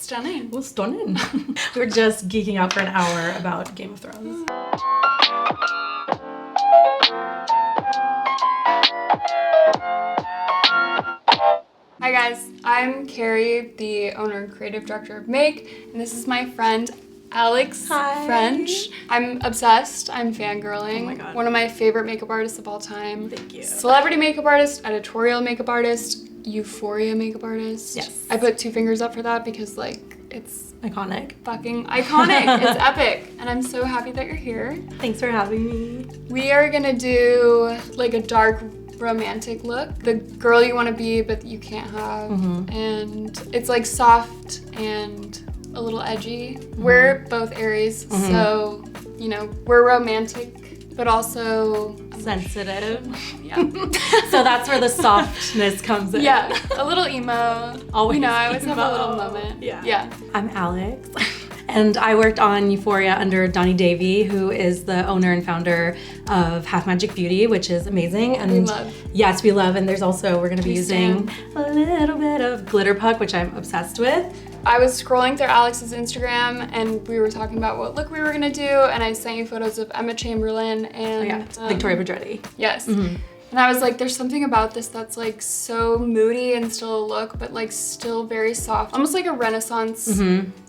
Stunning. Well, stunning. We're just geeking out for an hour about Game of Thrones. Hi guys, I'm Carrie, the owner and creative director of Make, and this is my friend Alex French. I'm obsessed. I'm fangirling. Oh my God. One of my favorite makeup artists of all time. Thank you. Celebrity makeup artist, editorial makeup artist, Euphoria makeup artist. Yes. I put 2 fingers up for that because like it's Iconic. fucking iconic. It's epic. And I'm so happy that you're here. Thanks for having me. We are gonna do like a dark romantic look. The girl you want to be but you can't have. And it's like soft and a little edgy. We're both Aries, so you know, we're romantic but also Sensitive. yeah. So that's where the softness comes in. Yeah, a little emo. Always you know, I always have a emo. little moment. Yeah. I'm Alex. And I worked on Euphoria under Donnie Davey, who is the owner and founder of Half Magic Beauty, which is amazing. And We love. Yes, we love. And there's also, we're going to be We using a little bit of glitter puck, which I'm obsessed with. I was scrolling through Alex's Instagram and we were talking about what look we were gonna do, and I sent you photos of Emma Chamberlain and Victoria Pedretti. Yes. And I was like, there's something about this that's like so moody and still a look, but like still very soft. Almost like a Renaissance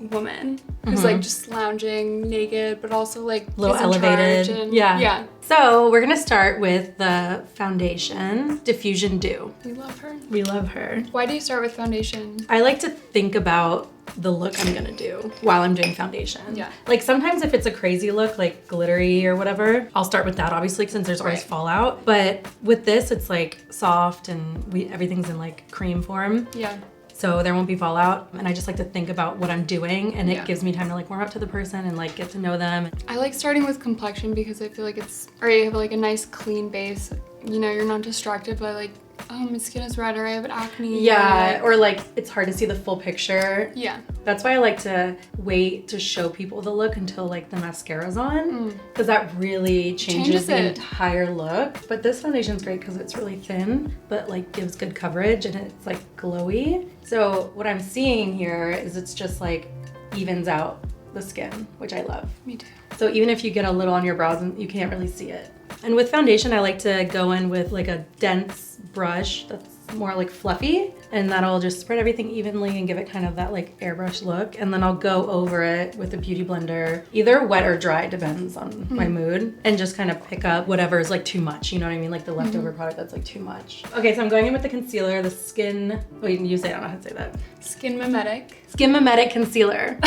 woman who's like just lounging naked, but also like A little is in charge elevated. and- Yeah. Yeah. So we're going to start with the foundation, Diffusion Dew. We love her. We love her. Why do you start with foundation? I like to think about the look I'm gonna do while I'm doing foundation. Yeah. Like sometimes if it's a crazy look, like glittery or whatever, I'll start with that obviously since there's always Right. fallout. But with this, it's like soft and everything's in like cream form. Yeah. So there won't be fallout. And I just like to think about what I'm doing and Yeah. it gives me time to like warm up to the person and like get to know them. I like starting with complexion because I feel like it's, or you have like a nice clean base. You know, you're not distracted by like, oh, my skin is red or I have acne. Yeah, or like it's hard to see the full picture. Yeah. That's why I like to wait to show people the look until like the mascara's on, because that really changes the it. entire look. But this foundation's great because it's really thin, but like gives good coverage and it's like glowy. So what I'm seeing here is it's just like evens out the skin, which I love. Me too. So even if you get a little on your brows, you can't really see it. And with foundation, I like to go in with like a dense brush that's more like fluffy, and that'll just spread everything evenly and give it kind of that like airbrush look. And then I'll go over it with a beauty blender, either wet or dry, depends on my mood, and just kind of pick up whatever is like too much, you know what I mean? Like the leftover product that's like too much. Okay, so I'm going in with the concealer, the Skin, wait, you say, I don't know how to say that. Skin Mimetic. Skin Mimetic Concealer.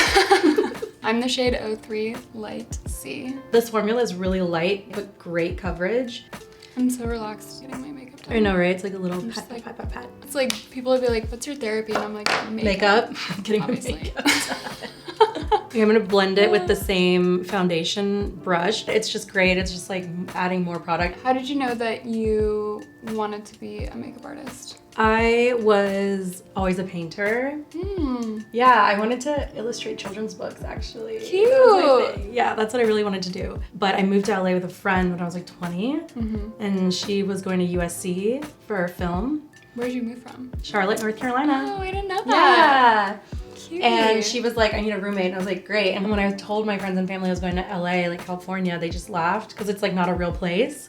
I'm the shade 03 Light C. This formula is really light, but great coverage. I'm so relaxed getting my makeup done. I know, right? It's like a little pat, just pat, like- pat, pat, pat. It's like people would be like, what's your therapy? And I'm like, Makeup. Getting my Obviously. makeup done. Okay, I'm gonna blend it with the same foundation brush. It's just great. It's just like adding more product. How did you know that you wanted to be a makeup artist? I was always a painter. Yeah, I wanted to illustrate children's books actually. Cute. That was my thing. Yeah, that's what I really wanted to do. But I moved to LA with a friend when I was like 20, and she was going to USC for film. Where'd you move from? Charlotte, North Carolina. Oh, I didn't know that. Yeah. Cute. And she was like, I need a roommate. And I was like, great. And when I told my friends and family I was going to LA, like California, they just laughed because it's like not a real place.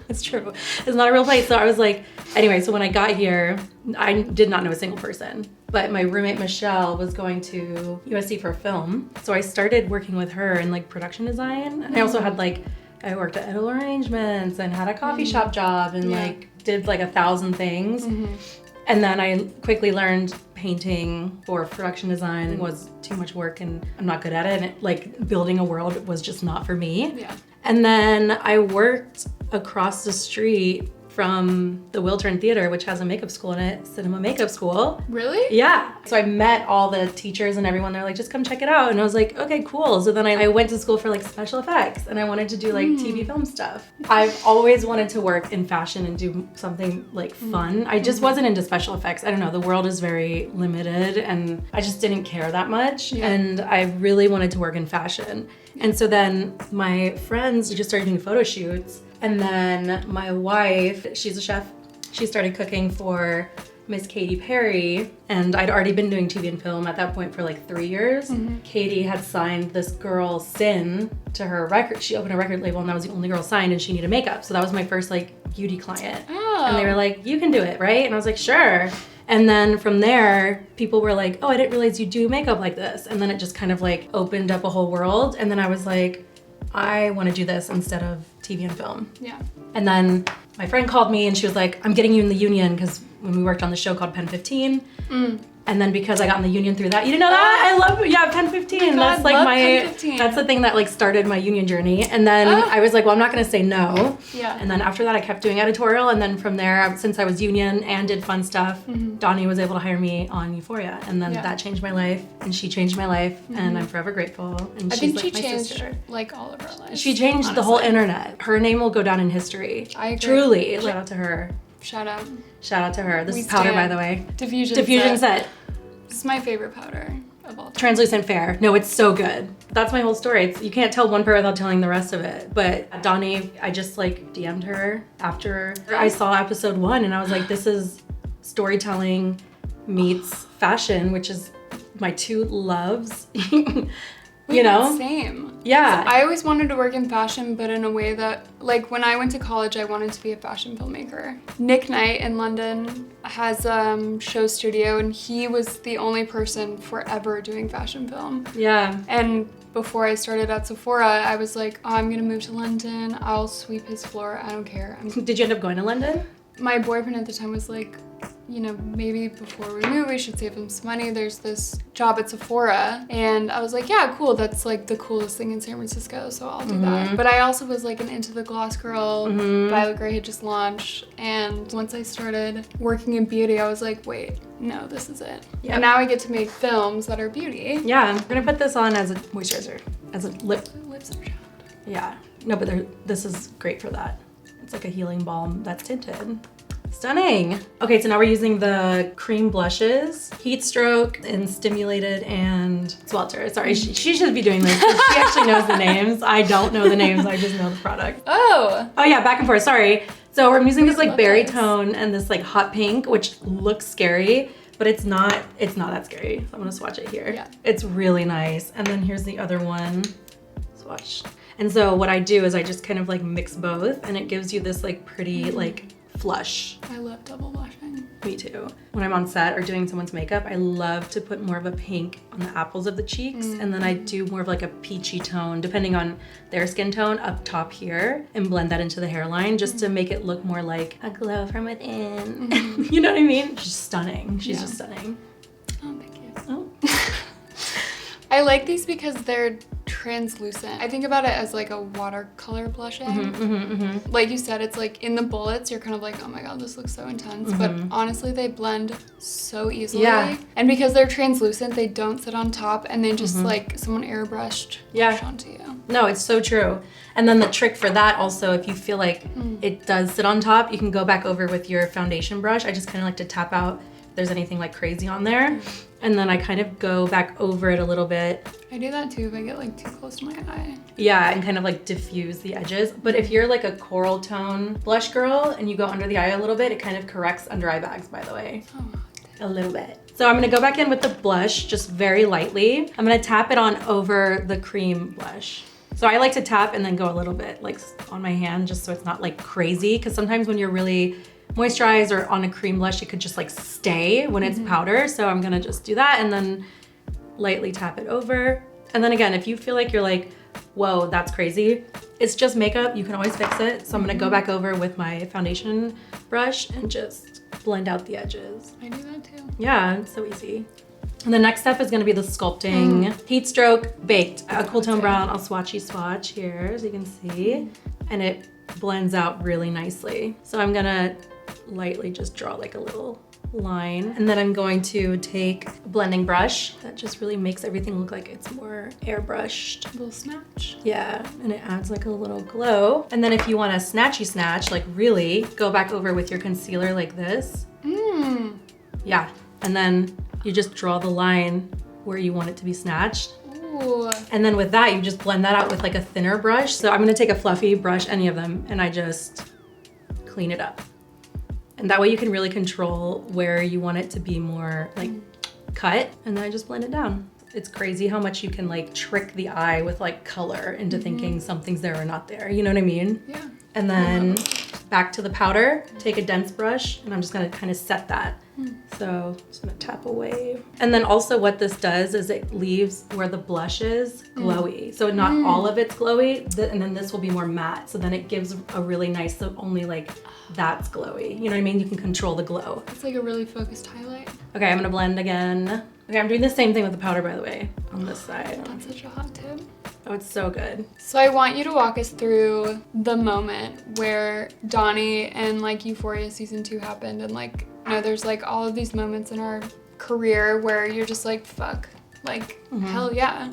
It's true. It's not a real place. So I was like, anyway, so when I got here, I did not know a single person. But my roommate Michelle was going to USC for film. So I started working with her in like production design. And I also had like, I worked at editorial arrangements and had a coffee shop job and like did like 1,000 things. And then I quickly learned painting for production design was too much work and I'm not good at it. And like building a world was just not for me. Yeah. And then I worked across the street from the Wiltern Theater, which has a makeup school in it, cinema makeup school. Really? Yeah. So I met all the teachers and everyone. They're like, just come check it out. And I was like, okay, cool. So then I went to school for like special effects and I wanted to do like TV film stuff. I've always wanted to work in fashion and do something like fun. I just wasn't into special effects. I don't know. The world is very limited and I just didn't care that much. Yeah. And I really wanted to work in fashion. And so then my friends just started doing photo shoots. And then my wife, she's a chef. She started cooking for Miss Katy Perry, and I'd already been doing TV and film at that point for like 3 years. Katy had signed this girl, Sin, to her record. She opened a record label, and that was the only girl signed, and she needed makeup. So that was my first like beauty client. Oh. And they were like, you can do it, right? And I was like, sure. And then from there, people were like, oh, I didn't realize you do makeup like this. And then it just kind of like opened up a whole world. And then I was like, I want to do this instead of TV and film. Yeah. And then my friend called me and she was like, I'm getting you in the union, because when we worked on the show called Pen 15. And then because I got in the union through that, you didn't know that? I love, yeah, Pen 15. That's like that's the thing that like started my union journey. And then I was like, well, I'm not gonna say no. Yeah. And then after that, I kept doing editorial. And then from there, since I was union and did fun stuff, Donnie was able to hire me on Euphoria. And then that changed my life, and she changed my life, and I'm forever grateful. And I she's think like she my changed sister. like all of our lives. She changed the whole internet. Her name will go down in history. I agree. Truly. Shout out to her. Shout out. Shout out to her. This We is powder, by stand. the way. Diffusion set. This is my favorite powder of all time. Translucent Fair. No, it's so good. That's my whole story. You can't tell one part without telling the rest of it. But Donnie, I just like DM'd her after I saw episode 1, and I was like, this is storytelling meets fashion, which is my two loves. You know? Same. Yeah. I always wanted to work in fashion, but in a way that, like when I went to college, I wanted to be a fashion filmmaker. Nick Knight in London has a show studio, and he was the only person forever doing fashion film. Yeah. And before I started at Sephora, I was like, oh, I'm gonna move to London. I'll sweep his floor. I don't care. Did you end up going to London? My boyfriend at the time was like, you know, maybe before we move, we should save him some money. There's this job at Sephora. And I was like, yeah, cool. That's like the coolest thing in San Francisco, so I'll do that. But I also was like an Into the Gloss girl. Violet Grey had just launched. And once I started working in beauty, I was like, wait, no, this is it. Yep. And now I get to make films that are beauty. Yeah, I'm gonna put this on as a moisturizer, as a lip. Lips are chapped. Yeah, no, but this is great for that. It's like a healing balm that's tinted. Stunning. Okay, so now we're using the cream blushes, Heat Stroke and Stimulated and Swelter. Sorry, she should be doing this, 'cause she actually knows the names. I don't know the names, I just know the product. Oh yeah, back and forth, sorry. So I'm using this like love berry this. tone and this like hot pink, which looks scary, but it's not that scary. So I'm gonna swatch it here. Yeah. It's really nice. And then here's the other one. Swatch. And so what I do is I just kind of like mix both, and it gives you this like pretty like flush. I love double blushing. Me too. When I'm on set or doing someone's makeup, I love to put more of a pink on the apples of the cheeks, and then I do more of like a peachy tone, depending on their skin tone, up top here, and blend that into the hairline just to make it look more like a glow from within. You know what I mean? She's stunning. She's just stunning. Oh, thank you. Oh. I like these because they're translucent. I think about it as like a watercolor blushing. Like you said, it's like in the bullets, you're kind of like, oh my god, this looks so intense. But honestly, they blend so easily. Yeah. And because they're translucent, they don't sit on top, and they just like someone airbrushed brush onto you. No, it's so true. And then the trick for that also, if you feel like it does sit on top, you can go back over with your foundation brush. I just kind of like to tap out if there's anything like crazy on there. And then I kind of go back over it a little bit. I do that too if I get like too close to my eye. Yeah, and kind of like diffuse the edges. But if you're like a coral tone blush girl and you go under the eye a little bit, it kind of corrects under eye bags, by the way. Oh. A little bit. So I'm gonna go back in with the blush just very lightly. I'm gonna tap it on over the cream blush. So I like to tap and then go a little bit like on my hand, just so it's not like crazy. Because sometimes when you're really moisturized or on a cream blush, it could just like stay when it's powder. So I'm gonna just do that and then lightly tap it over. And then again, if you feel like you're like, whoa, that's crazy, it's just makeup, you can always fix it. So I'm gonna go back over with my foundation brush and just blend out the edges. I do that too. Yeah, it's so easy. And the next step is gonna be the sculpting. Heat Stroke Baked, a cool tone brown. I'll swatchy swatch here so you can see. And it blends out really nicely. So I'm gonna lightly just draw like a little line. And then I'm going to take a blending brush that just really makes everything look like it's more airbrushed. A little snatch. Yeah, and it adds like a little glow. And then if you want a snatchy snatch, like really go back over with your concealer like this. Yeah, and then you just draw the line where you want it to be snatched. Ooh. And then with that, you just blend that out with like a thinner brush. So I'm gonna take a fluffy brush, any of them, and I just clean it up. And that way you can really control where you want it to be more like cut, and then I just blend it down. It's crazy how much you can like trick the eye with like color into thinking something's there or not there. You know what I mean? Yeah. And then back to the powder, take a dense brush, and I'm just gonna kind of set that. So I'm just gonna tap away. And then also what this does is it leaves where the blush is glowy. So not all of it's glowy, and then this will be more matte. So then it gives a really nice, so only like that's glowy. You know what I mean? You can control the glow. It's like a really focused highlight. Okay, I'm gonna blend again. Okay, I'm doing the same thing with the powder, by the way, on this side. That's such a hot tip. Oh, it's so good. So I want you to walk us through the moment where Donnie and like Euphoria season 2 happened, and like, you know, there's like all of these moments in our career where you're just like, fuck, like, hell yeah.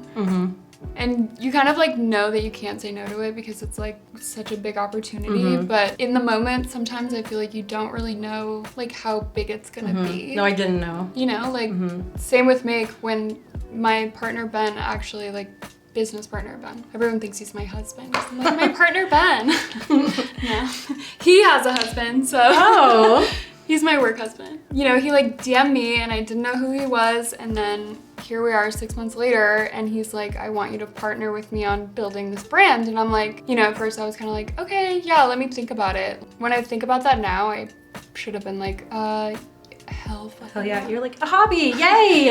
And you kind of like know that you can't say no to it because it's like such a big opportunity. But in the moment, sometimes I feel like you don't really know like how big it's gonna be. No, I didn't know. You know, like same with Make, when my partner Ben actually like, business partner Ben. Everyone thinks he's my husband. I'm like, my partner Ben. Yeah. He has a husband, so. Oh. He's my work husband. You know, he like DM'd me and I didn't know who he was, and then here we are 6 months later and he's like, I want you to partner with me on building this brand. And I'm like, you know, at first I was kind of like, okay, yeah, let me think about it. When I think about that now, I should have been like, hell yeah. You're like, a hobby, yay!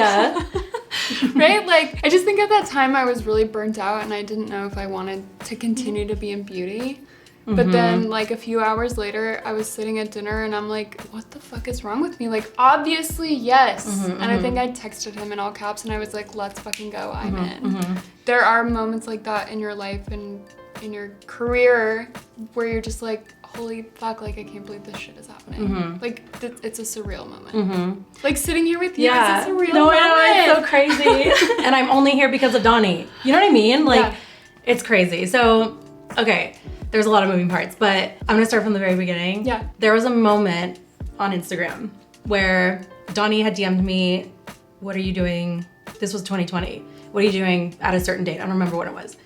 Right? Like, I just think at that time I was really burnt out and I didn't know if I wanted to continue to be in beauty. But then like a few hours later, I was sitting at dinner and I'm like, what the fuck is wrong with me? Like, obviously, yes. And I think I texted him in all caps and I was like, let's fucking go, I'm in. There are moments like that in your life and in your career where you're just like, holy fuck, like I can't believe this shit is happening. Like it's a surreal moment. Like sitting here with you is a surreal moment. No, it's so crazy. And I'm only here because of Donnie. You know what I mean? Like, it's crazy. So, okay. There's a lot of moving parts, but I'm gonna start from the very beginning. Yeah. There was a moment on Instagram where Donnie had DM'd me, what are you doing? This was 2020. What are you doing at a certain date? I don't remember what it was.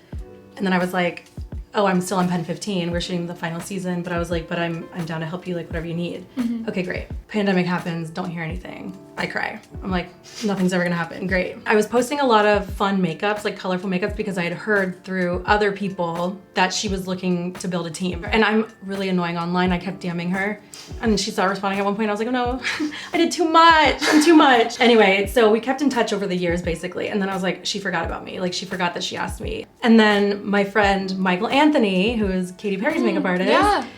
And then I was like, oh, I'm still on Pen 15. We're shooting the final season, but I was like, but I'm down to help you, like whatever you need. Okay, great. Pandemic happens, don't hear anything. I cry. I'm like, nothing's ever gonna happen, great. I was posting a lot of fun makeups, like colorful makeups, because I had heard through other people that she was looking to build a team. And I'm really annoying online. I kept DMing her and she started responding at one point. I was like, oh no, I did too much, I'm too much. Anyway, so we kept in touch over the years basically. And then I was like, she forgot about me. Like she forgot that she asked me. And then my friend, Michael Anthony, who is Katy Perry's makeup artist,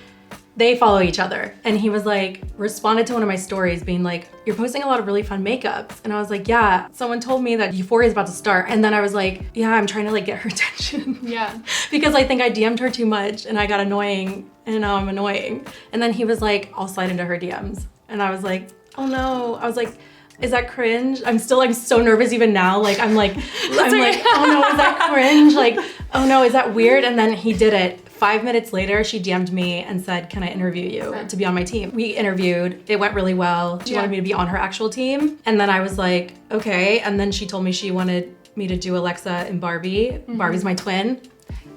they follow each other. And he was like, responded to one of my stories being like, you're posting a lot of really fun makeups. And I was like, yeah, someone told me that Euphoria is about to start. And then I was like, yeah, I'm trying to like get her attention. Yeah. Because I think I DM'd her too much and I got annoying and now I'm annoying. And then he was like, I'll slide into her DMs. And I was like, oh no. I was like, is that cringe? I'm so nervous even now. Like, I'm like, oh no, is that cringe? Like, oh no, is that weird? And then he did it. 5 minutes later, she DM'd me and said, can I interview you to be on my team? We interviewed, it went really well. She wanted me to be on her actual team. And then I was like, okay. And then she told me she wanted me to do Alexa and Barbie. Barbie's my twin.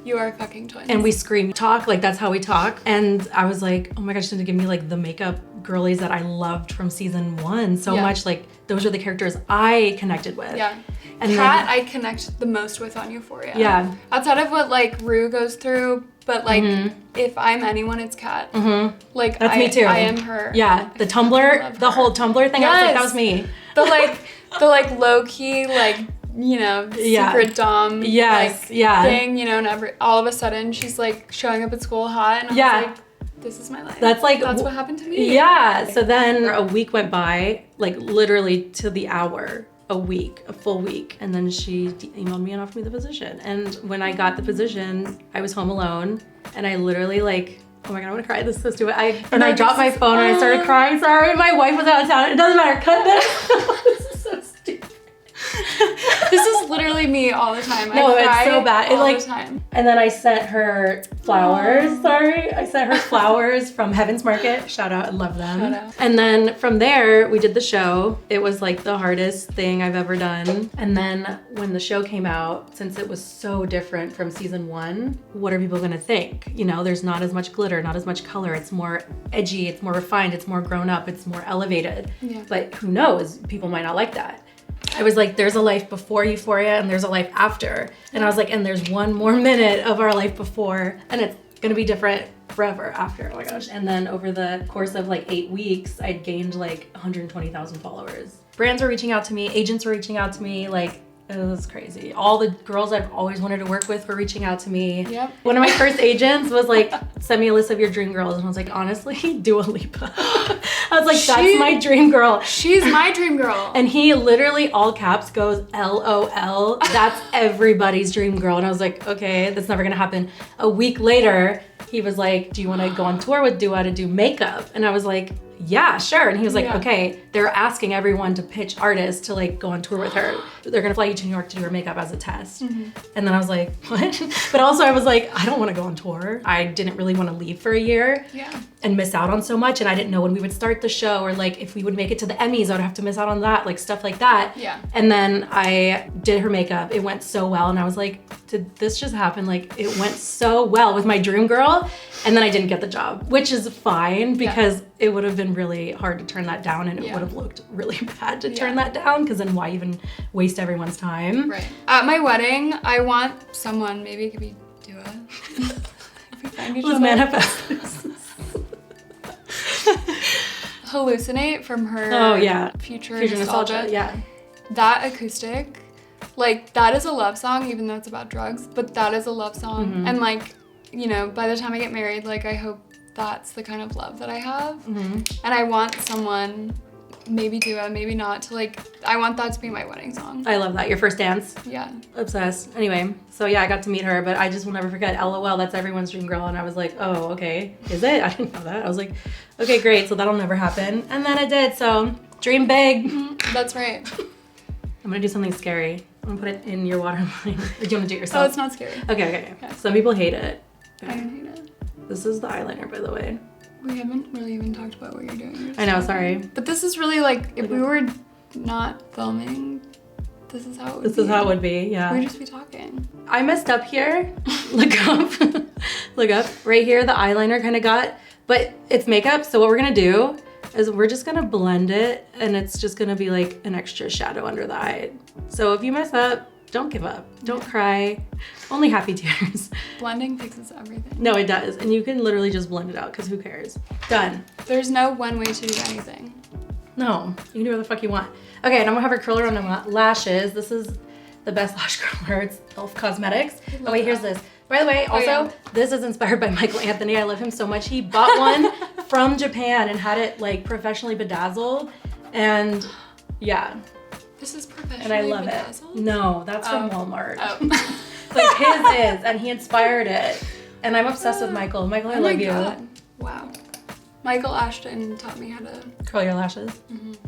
You are fucking twins. And we scream talk, like that's how we talk. And I was like, oh my gosh, she's gonna give me like the makeup girlies that I loved from season 1 so much. Like those are the characters I connected with. Yeah. And Kat, I connect the most with on Euphoria. Yeah. Outside of what like Rue goes through, but like if I'm anyone, it's Kat. Like that's me too. I am her. Yeah. The Tumblr, the whole Tumblr thing. I was like, that was me. The low key like, you know, secret dom thing, you know, and all of a sudden she's like showing up at school hot and I was like, this is my life. That's what happened to me. Yeah. So then a week went by, like literally to the hour. A full week. And then she emailed me and offered me the position. And when I got the position, I was home alone and I literally like, oh my God, I want to cry. This is so stupid. I dropped my phone and I started crying. Sorry, my wife was out of town. It doesn't matter. Cut this. This is so stupid. This is That's literally me all the time. No, I cry it's so bad. all It, the time. And then I sent her flowers. Sorry, I sent her flowers from Heaven's Market. Shout out, I love them. Shout out. And then from there, we did the show. It was like the hardest thing I've ever done. And then when the show came out, since it was so different from season 1, what are people gonna think? You know, there's not as much glitter, not as much color. It's more edgy, it's more refined, it's more grown up, it's more elevated. Yeah. But who knows? People might not like that. I was like, there's a life before Euphoria and there's a life after. And I was like, and there's one more minute of our life before and it's gonna be different forever after. Oh my gosh. And then over the course of like 8 weeks, I'd gained like 120,000 followers. Brands were reaching out to me, agents were reaching out to me, like, it was crazy. All the girls I've always wanted to work with were reaching out to me. Yep. One of my first agents was like, send me a list of your dream girls. And I was like, honestly, Dua Lipa. I was like, that's my dream girl. She's my dream girl. And he literally, all caps, goes, LOL. That's everybody's dream girl. And I was like, okay, that's never gonna happen. A week later, he was like, do you wanna go on tour with Dua to do makeup? And I was like, yeah, sure. And he was like, okay, they're asking everyone to pitch artists to like go on tour with her. They're gonna fly you to New York to do her makeup as a test. And then I was like, what? But also I was like, I don't wanna go on tour. I didn't really wanna leave for a year and miss out on so much. And I didn't know when we would start the show or like if we would make it to the Emmys, I would have to miss out on that, like stuff like that. Yeah. And then I did her makeup. It went so well. And I was like, did this just happen? Like it went so well with my dream girl. And then I didn't get the job, which is fine because it would have been really hard to turn that down and it would have looked really bad to turn that down because then why even waste everyone's time? Right. At my wedding, I want someone, maybe it could be Dua. If we find each Let's other. manifest this. Hallucinate from her Future Nostalgia. Yeah. That acoustic, like that is a love song, even though it's about drugs, but that is a love song. And like, you know, by the time I get married, like I hope that's the kind of love that I have. And I want someone, maybe Dua, maybe not, to like, I want that to be my wedding song. I love that. Your first dance. Yeah. Obsessed. Anyway, so yeah, I got to meet her, but I just will never forget, LOL, that's everyone's dream girl. And I was like, oh, okay. Is it? I didn't know that. I was like, okay, great. So that'll never happen. And then it did. So dream big. That's right. I'm gonna do something scary. I'm gonna put it in your waterline. Or do you wanna do it yourself? Oh, it's not scary. Okay. Some people hate it. I don't hate it. This is the eyeliner, by the way. We haven't really even talked about what you're doing. I know, sorry. But this is really like, if we were not filming, this is how it would be. This is how it would be, yeah. We'd just be talking. I messed up here. Look up. Look up. Right here, the eyeliner kind of got, but it's makeup, so what we're gonna do is we're just gonna blend it and it's just gonna be like an extra shadow under the eye. So if you mess up, don't give up. Don't cry. Only happy tears. Blending fixes everything. No, it does. And you can literally just blend it out because who cares? Done. There's no one way to do anything. No, you can do whatever the fuck you want. Okay, and I'm gonna have her curler on. I want lashes. This is the best lash curler. It's Elf Cosmetics. Oh wait, here's this. By the way, also, this is inspired by Michael Anthony. I love him so much. He bought one from Japan and had it like professionally bedazzled. And yeah. This is professionally and I love bedazzled? it. No, that's from Walmart. Oh. Like his is, and he inspired it. And I'm obsessed with Michael. Michael, I love you. God. Wow. Michael Ashton taught me how to curl your lashes.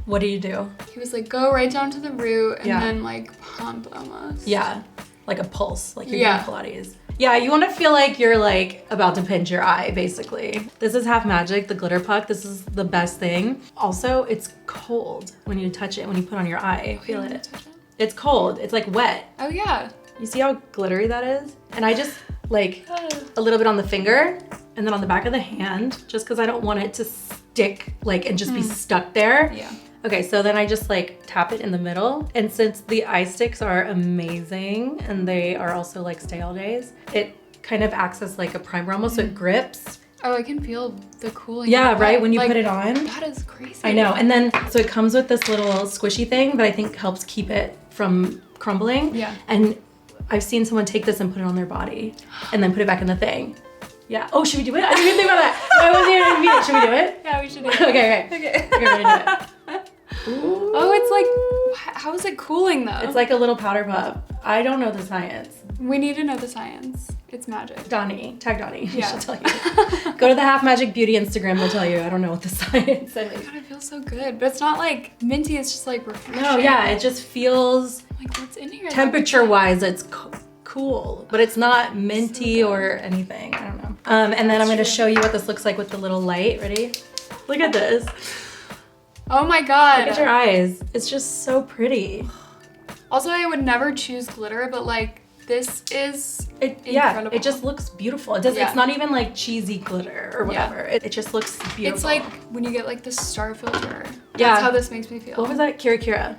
What do you do? He was like, go right down to the root and then like pump almost. Yeah, like a pulse, like you're doing Pilates. Yeah, you want to feel like you're like about to pinch your eye, basically. This is Half Magic, the glitter puck. This is the best thing. Also, it's cold when you touch it, when you put on your eye. Feel it. It's cold. It's like wet. Oh yeah. You see how glittery that is? And I just like a little bit on the finger and then on the back of the hand, just because I don't want it to stick like and just be stuck there. Yeah. Okay, so then I just like tap it in the middle. And since the eye sticks are amazing and they are also like stay all days, it kind of acts as like a primer almost, so it grips. Oh, I can feel the cooling. Yeah, right, when you put it on. That is crazy. I know, and then, so it comes with this little squishy thing that I think helps keep it from crumbling. Yeah. And I've seen someone take this and put it on their body and then put it back in the thing. Yeah. Oh, should we do it? I didn't even think about that. I wasn't even gonna be it. Should we do it? Yeah, we should do it. Okay. Okay. You're ready to do it. Ooh. Oh, it's like, how is it cooling though? It's like a little powder puff. I don't know the science. We need to know the science. It's magic. Donnie, tag Donnie. Yeah. She'll tell you. Go to the Half Magic Beauty Instagram, they'll tell you. I don't know what the science is. God, it feels so good. But it's not like minty, it's just like refreshing. No, yeah, it just feels, like, what's in here? Temperature-wise, it's cool, but it's not minty or anything. I don't know. And then I'm gonna show you what this looks like with the little light. Ready? Look at this. Oh my god. Look at your eyes. It's just so pretty. Also, I would never choose glitter, but like this is incredible. Yeah, it just looks beautiful. It does. It's not even like cheesy glitter or whatever. It just looks beautiful. It's like when you get like the star filter. That's how this makes me feel. What was that? Kira.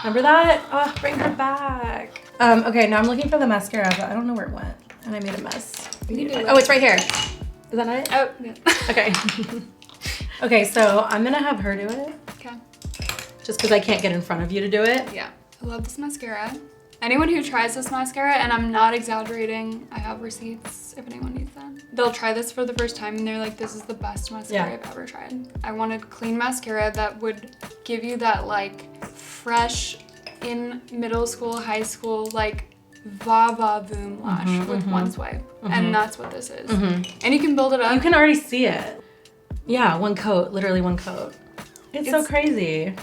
Remember that? Oh, bring her back. Okay, now I'm looking for the mascara, but I don't know where it went. And I made a mess. Oh, it's right here. Is that not it? Oh, yeah. Okay. Okay, so I'm gonna have her do it. Okay. Just because I can't get in front of you to do it. Yeah. I love this mascara. Anyone who tries this mascara, and I'm not exaggerating, I have receipts if anyone needs them. They'll try this for the first time and they're like, this is the best mascara I've ever tried. I wanted clean mascara that would give you that like fresh in middle school, high school, like va-va-voom lash with one swipe. And that's what this is. And you can build it up. You can already see it. Yeah, one coat, literally one coat. It's so crazy.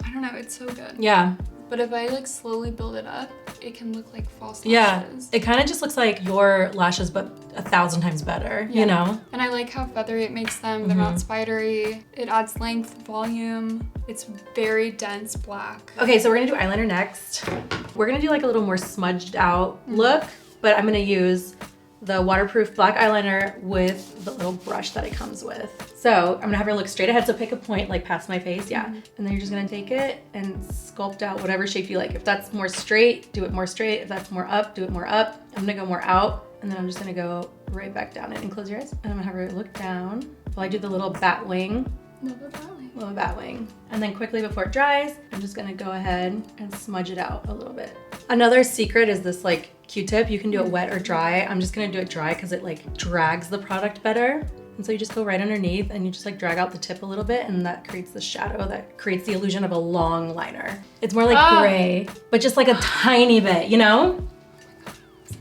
I don't know, it's so good. Yeah. But if I like slowly build it up, it can look like false lashes. Yeah, it kind of just looks like your lashes, but 1,000 times better, you know? And I like how feathery it makes them. They're not spidery. It adds length, volume. It's very dense black. Okay, so we're gonna do eyeliner next. We're gonna do like a little more smudged out look, but I'm gonna use the waterproof black eyeliner with the little brush that it comes with. So I'm gonna have her look straight ahead, so pick a point like past my face, and then you're just gonna take it and sculpt out whatever shape you like. If that's more straight, do it more straight. If that's more up, do it more up. I'm gonna go more out, and then I'm just gonna go right back down it and close your eyes. And I'm gonna have her look down while I do the little bat wing. Love a bat wing. Love a bat wing. And then quickly before it dries, I'm just gonna go ahead and smudge it out a little bit. Another secret is this like Q-tip. You can do it wet or dry. I'm just gonna do it dry because it like drags the product better. And so you just go right underneath and you just like drag out the tip a little bit, and that creates the shadow that creates the illusion of a long liner. It's more like gray, but just like a tiny bit, you know?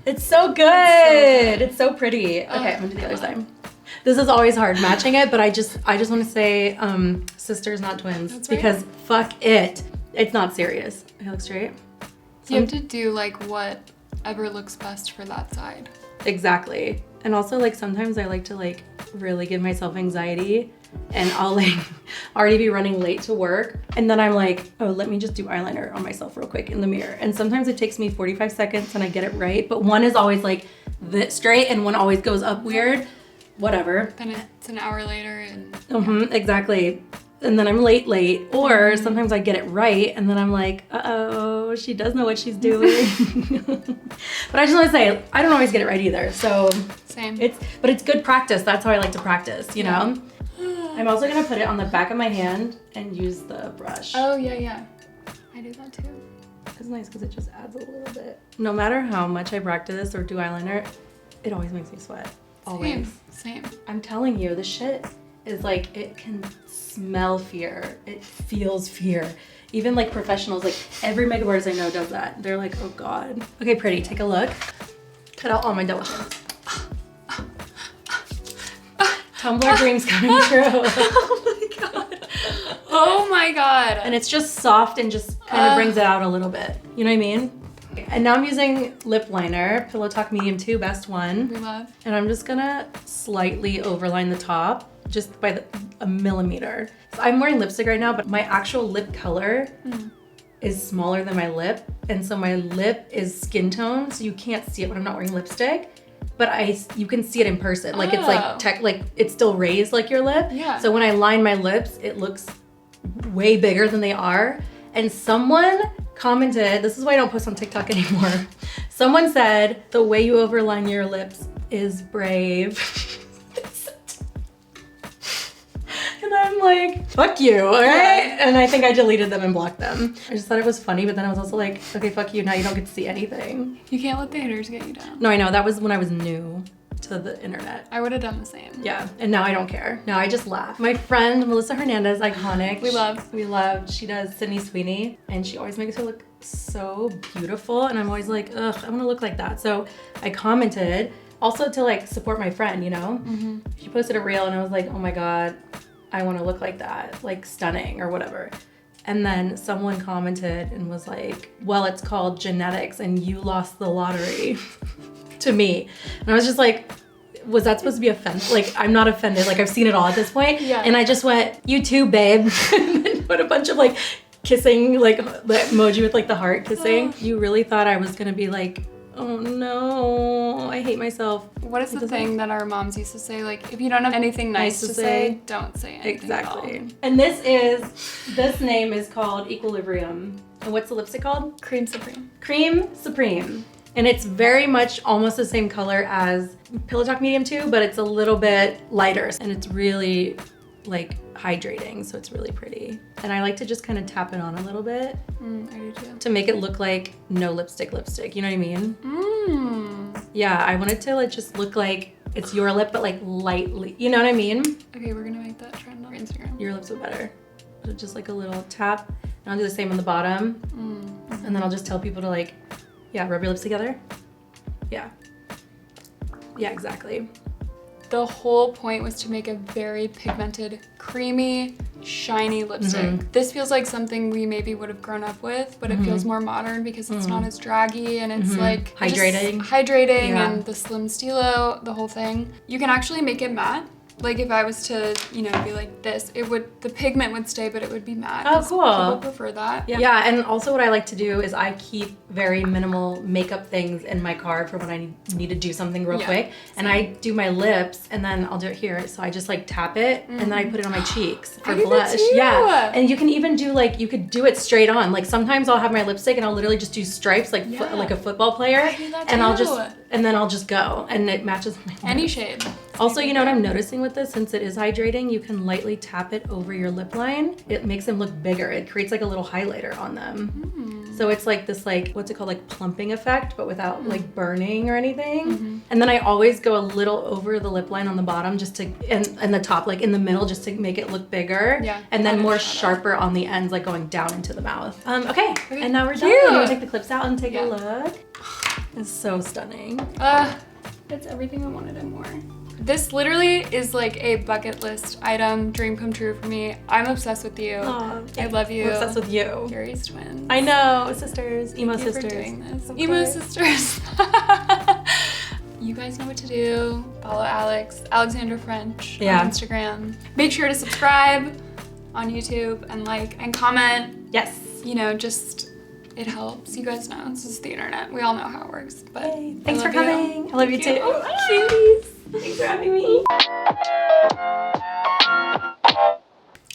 It's so good. It's so pretty. Okay, I'm gonna do the other side. This is always hard matching it, but I just want to say sisters, not twins, because fuck it. It's not serious. I look straight. You have to do like whatever looks best for that side. Exactly. And also like sometimes I like to like really give myself anxiety, and I'll like already be running late to work, and then I'm like, oh, let me just do eyeliner on myself real quick in the mirror. And sometimes it takes me 45 seconds and I get it right, but one is always like this straight and one always goes up weird. Whatever. Then it's an hour later and exactly. And then I'm late, or sometimes I get it right and then I'm like, uh-oh, she does know what she's doing. But I just want to say, I don't always get it right either. So same. But it's good practice. That's how I like to practice, you know? I'm also gonna put it on the back of my hand and use the brush. Oh yeah. I do that too. It's nice because it just adds a little bit. No matter how much I practice or do eyeliner, it always makes me sweat. Always. Same. I'm telling you, this shit is like, it can smell fear. It feels fear. Even like professionals, like every makeup artist I know does that. They're like, oh God. Okay, pretty, take a look. Cut out all my double chins. Tumblr dreams coming true. Oh my God. Oh my God. And it's just soft and just kind of brings it out a little bit. You know what I mean? And now I'm using lip liner, Pillow Talk Medium 2, best one. We love. And I'm just gonna slightly overline the top, just by a millimeter. So I'm wearing lipstick right now, but my actual lip color is smaller than my lip. And so my lip is skin tone, so you can't see it when I'm not wearing lipstick. But you can see it in person. Like it's like it's still raised like your lip. Yeah. So when I line my lips, it looks way bigger than they are. And someone commented, this is why I don't post on TikTok anymore. Someone said, the way you overline your lips is brave. And I'm like, fuck you, all right? And I think I deleted them and blocked them. I just thought it was funny, but then I was also like, okay, fuck you, now you don't get to see anything. You can't let the haters get you down. No, I know, that was when I was new to the internet. I would have done the same. Yeah, and now I don't care. Now I just laugh. My friend, Melissa Hernandez, iconic. We love. She does Sydney Sweeney, and she always makes her look so beautiful, and I'm always like, ugh, I wanna look like that. So I commented, also to like support my friend, you know? She posted a reel and I was like, oh my God, I wanna look like that, like stunning or whatever. And then someone commented and was like, well, it's called genetics and you lost the lottery to me. And I was just like, was that supposed to be offensive? Like, I'm not offended. Like, I've seen it all at this point. Yeah. And I just went, you too, babe. And then put a bunch of like kissing, like the emoji with like the heart kissing. You really thought I was gonna be like, oh no, I hate myself. What is the thing that our moms used to say? Like, if you don't have anything nice to say, don't say anything Exactly. at all. And this name is called Equilibrium. And what's the lipstick called? Cream Supreme. Cream Supreme. And it's very much almost the same color as Pillow Talk Medium 2, but it's a little bit lighter. And it's really like hydrating, so it's really pretty. And I like to just kind of tap it on a little bit. I do too. To make it look like no lipstick, you know what I mean? Yeah, I want it to like just look like it's your lip, but like lightly, you know what I mean? Okay, we're gonna make that trend on Instagram. Your lips are better. So just like a little tap. And I'll do the same on the bottom. And then I'll just tell people to like, yeah, rub your lips together. Yeah. Yeah, exactly. The whole point was to make a very pigmented, creamy, shiny lipstick. This feels like something we maybe would have grown up with, but it feels more modern because it's not as draggy and it's like hydrating. And the slim stylo, the whole thing. You can actually make it matte. Like if I was to, you know, be like this, the pigment would stay, but it would be matte. Oh, cool. People prefer that. Yeah, and also what I like to do is I keep very minimal makeup things in my car for when I need to do something real quick. And I do my lips and then I'll do it here. So I just like tap it and then I put it on my cheeks for blush. Yeah, and you can even do like, you could do it straight on. Like sometimes I'll have my lipstick and I'll literally just do stripes like like a football player. I do that and too. Then I'll just go and it matches my lips. Any shade. Also, you know what I'm noticing with this, since it is hydrating, you can lightly tap it over your lip line. It makes them look bigger. It creates like a little highlighter on them. So it's like this like, what's it called? Like plumping effect, but without like burning or anything. And then I always go a little over the lip line on the bottom just to, and the top, like in the middle, just to make it look bigger. Yeah. And then more sharper on the ends, like going down into the mouth. Okay, and now we're done. Cute. You want to take the clips out and take a look? It's so stunning. That's everything I wanted and more. This literally is like a bucket list item, dream come true for me. I'm obsessed with you. Aww, I love you. We're obsessed with you. Carrie's twins. I know, sisters, emo Thank you sisters. for doing this. Of Emo course. sisters. You guys know what to do. Follow Alexandra French on Instagram. Make sure to subscribe on YouTube and like and comment. Yes. You know, just it helps. You guys know this is the internet. We all know how it works. But Yay. Thanks for I love coming. I love you too. Cuties. Thanks for having me. I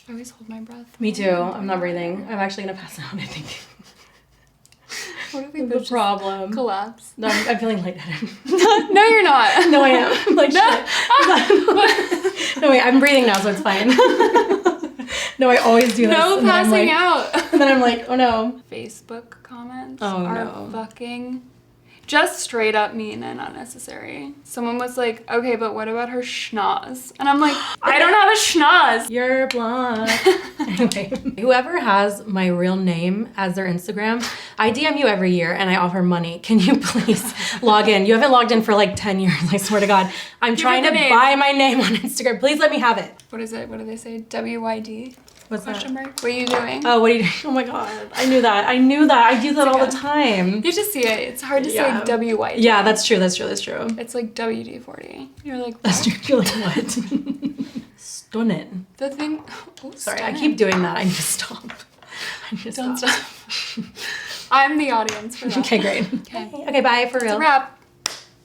always hold my breath. Me too. I'm not breathing. I'm actually gonna pass out, I think. What if we The both just problem. collapse? No, I'm feeling lightheaded. No, you're not. No, I am. I'm like, shit. No, wait, I'm breathing now, so it's fine. No, I always do this. No and then I'm passing like, out. And then I'm like, oh no. Facebook comments Oh, are no. fucking just straight up mean and unnecessary. Someone was like, okay, but what about her schnoz? And I'm like, I don't have a schnoz. You're blonde. Anyway, whoever has my real name as their Instagram, I DM you every year and I offer money. Can you please log in? You haven't logged in for like 10 years, I swear to God. I'm trying to buy my name on Instagram. Please let me have it. What is it? What do they say? WYD? What's Question that? mark? What are you doing? Oh, what are you doing? Oh my God. I knew that. I do that all the time. You have to see it. It's hard to say WYD. Yeah, that's true. That's true. It's like WD-40. You're like, That's true. You're like, what? Stunning. the thing. Oh, Sorry, I keep doing that. I need to stop. Don't stop. I'm the audience for that. Okay, great. Okay. Okay, bye for real. It's a wrap.